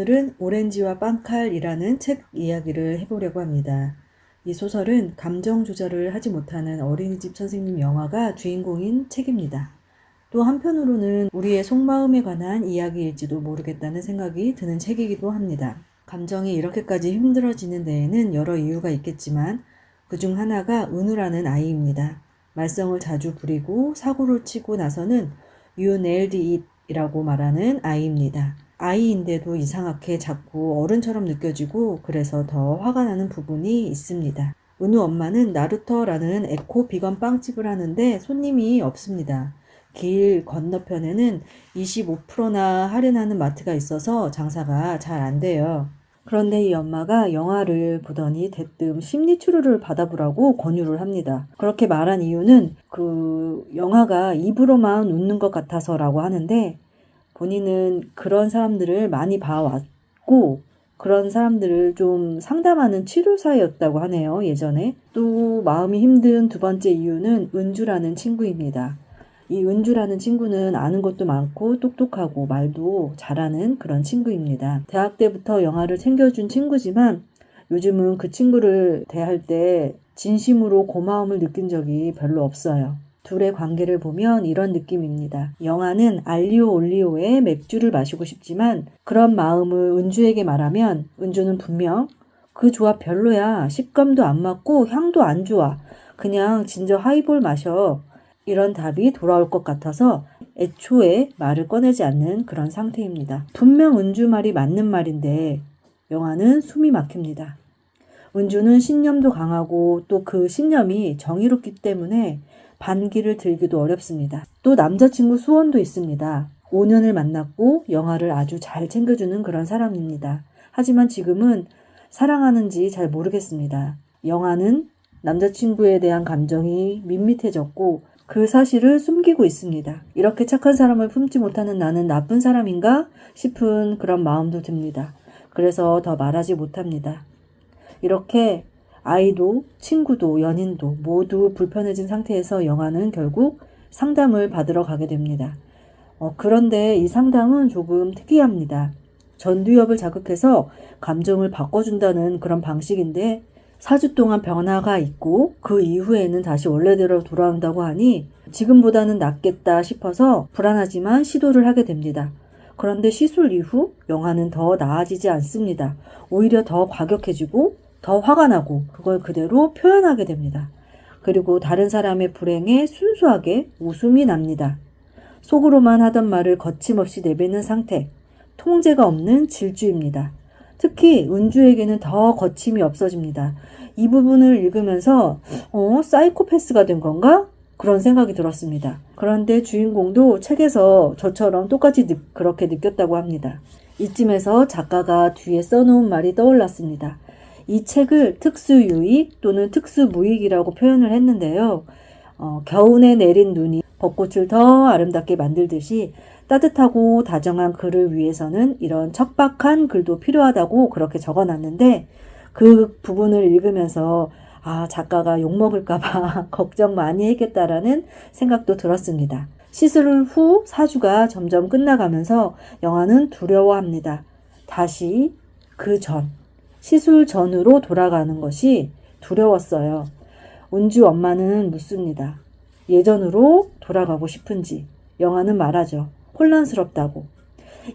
오늘은 오렌지와 빵칼이라는 책 이야기를 해보려고 합니다. 이 소설은 감정 조절을 하지 못하는 어린이집 선생님 영화가 주인공인 책입니다. 또 한편으로는 우리의 속마음에 관한 이야기일지도 모르겠다는 생각이 드는 책이기도 합니다. 감정이 이렇게까지 힘들어지는 데에는 여러 이유가 있겠지만 그중 하나가 은우라는 아이입니다. 말썽을 자주 부리고 사고를 치고 나서는 You nailed it 이라고 말하는 아이입니다. 아이인데도 이상하게 자꾸 어른처럼 느껴지고 그래서 더 화가 나는 부분이 있습니다. 은우 엄마는 나루터라는 에코 비건 빵집을 하는데 손님이 없습니다. 길 건너편에는 25%나 할인하는 마트가 있어서 장사가 잘 안 돼요. 그런데 이 엄마가 영화를 보더니 대뜸 심리치료를 받아보라고 권유를 합니다. 그렇게 말한 이유는 그 영화가 입으로만 웃는 것 같아서라고 하는데 본인은 그런 사람들을 많이 봐왔고 그런 사람들을 좀 상담하는 치료사였다고 하네요. 예전에. 또 마음이 힘든 두 번째 이유는 은주라는 친구입니다. 이 은주라는 친구는 아는 것도 많고 똑똑하고 말도 잘하는 그런 친구입니다. 대학 때부터 영화를 챙겨준 친구지만 요즘은 그 친구를 대할 때 진심으로 고마움을 느낀 적이 별로 없어요. 둘의 관계를 보면 이런 느낌입니다. 영화는 알리오 올리오의 맥주를 마시고 싶지만 그런 마음을 은주에게 말하면 은주는 분명 그 조합 별로야. 식감도 안 맞고 향도 안 좋아. 그냥 진저 하이볼 마셔. 이런 답이 돌아올 것 같아서 애초에 말을 꺼내지 않는 그런 상태입니다. 분명 은주 말이 맞는 말인데 영화는 숨이 막힙니다. 은주는 신념도 강하고 또 그 신념이 정의롭기 때문에 반기를 들기도 어렵습니다. 또 남자친구 수원도 있습니다. 5년을 만났고 영화를 아주 잘 챙겨주는 그런 사람입니다. 하지만 지금은 사랑하는지 잘 모르겠습니다. 영화는 남자친구에 대한 감정이 밋밋해졌고 그 사실을 숨기고 있습니다. 이렇게 착한 사람을 품지 못하는 나는 나쁜 사람인가 싶은 그런 마음도 듭니다. 그래서 더 말하지 못합니다. 이렇게 아이도 친구도 연인도 모두 불편해진 상태에서 영화는 결국 상담을 받으러 가게 됩니다. 그런데 이 상담은 조금 특이합니다. 전두엽을 자극해서 감정을 바꿔준다는 그런 방식인데 4주 동안 변화가 있고 그 이후에는 다시 원래대로 돌아온다고 하니 지금보다는 낫겠다 싶어서 불안하지만 시도를 하게 됩니다. 그런데 시술 이후 영화는 더 나아지지 않습니다. 오히려 더 과격해지고 더 화가 나고 그걸 그대로 표현하게 됩니다. 그리고 다른 사람의 불행에 순수하게 웃음이 납니다. 속으로만 하던 말을 거침없이 내뱉는 상태, 통제가 없는 질주입니다. 특히 은주에게는 더 거침이 없어집니다. 이 부분을 읽으면서 사이코패스가 된 건가? 그런 생각이 들었습니다. 그런데 주인공도 책에서 저처럼 똑같이 그렇게 느꼈다고 합니다. 이쯤에서 작가가 뒤에 써놓은 말이 떠올랐습니다. 이 책을 특수유익 또는 특수무익이라고 표현을 했는데요. 겨우내 내린 눈이 벚꽃을 더 아름답게 만들듯이 따뜻하고 다정한 글을 위해서는 이런 척박한 글도 필요하다고 그렇게 적어놨는데 그 부분을 읽으면서 작가가 욕먹을까봐 걱정 많이 했겠다라는 생각도 들었습니다. 시술 후 4주가 점점 끝나가면서 영화는 두려워합니다. 다시 시술 전으로 돌아가는 것이 두려웠어요. 은주 엄마는 묻습니다. 예전으로 돌아가고 싶은지. 영화는 말하죠. 혼란스럽다고.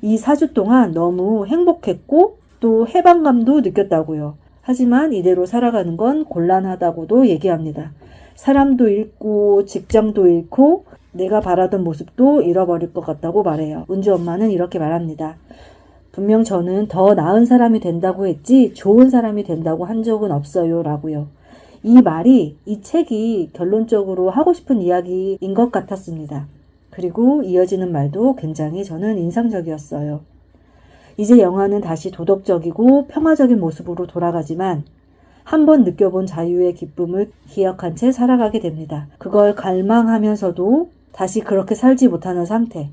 이 4주 동안 너무 행복했고 또 해방감도 느꼈다고요. 하지만 이대로 살아가는 건 곤란하다고도 얘기합니다. 사람도 잃고 직장도 잃고 내가 바라던 모습도 잃어버릴 것 같다고 말해요. 은주 엄마는 이렇게 말합니다. 분명 저는 더 나은 사람이 된다고 했지 좋은 사람이 된다고 한 적은 없어요 라고요. 이 책이 결론적으로 하고 싶은 이야기인 것 같았습니다. 그리고 이어지는 말도 굉장히 저는 인상적이었어요. 이제 영화는 다시 도덕적이고 평화적인 모습으로 돌아가지만 한번 느껴본 자유의 기쁨을 기억한 채 살아가게 됩니다. 그걸 갈망하면서도 다시 그렇게 살지 못하는 상태.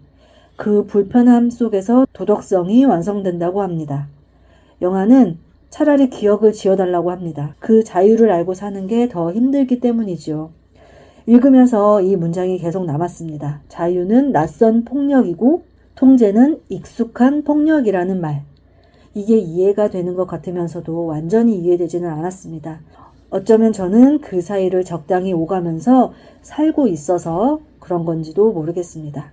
그 불편함 속에서 도덕성이 완성된다고 합니다. 영화는 차라리 기억을 지어달라고 합니다. 그 자유를 알고 사는 게 더 힘들기 때문이죠. 읽으면서 이 문장이 계속 남았습니다. 자유는 낯선 폭력이고 통제는 익숙한 폭력이라는 말. 이게 이해가 되는 것 같으면서도 완전히 이해되지는 않았습니다. 어쩌면 저는 그 사이를 적당히 오가면서 살고 있어서 그런 건지도 모르겠습니다.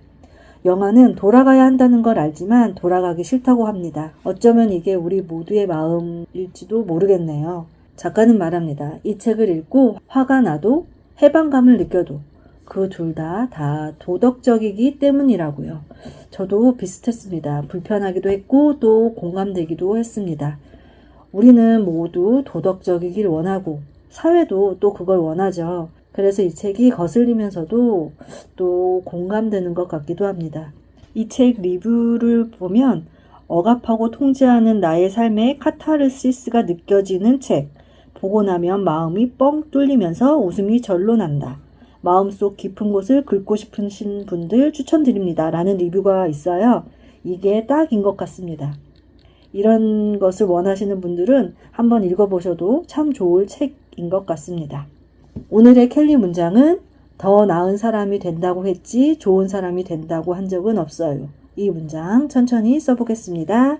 영화는 돌아가야 한다는 걸 알지만 돌아가기 싫다고 합니다. 어쩌면 이게 우리 모두의 마음일지도 모르겠네요. 작가는 말합니다. 이 책을 읽고 화가 나도 해방감을 느껴도 그 둘 다 도덕적이기 때문이라고요. 저도 비슷했습니다. 불편하기도 했고 또 공감되기도 했습니다. 우리는 모두 도덕적이길 원하고 사회도 또 그걸 원하죠. 그래서 이 책이 거슬리면서도 또 공감되는 것 같기도 합니다. 이 책 리뷰를 보면 억압하고 통제하는 나의 삶의 카타르시스가 느껴지는 책. 보고 나면 마음이 뻥 뚫리면서 웃음이 절로 난다. 마음속 깊은 곳을 긁고 싶으신 분들 추천드립니다. 라는 리뷰가 있어요. 이게 딱인 것 같습니다. 이런 것을 원하시는 분들은 한번 읽어보셔도 참 좋을 책인 것 같습니다. 오늘의 켈리 문장은 더 나은 사람이 된다고 했지 좋은 사람이 된다고 한 적은 없어요. 이 문장 천천히 써보겠습니다.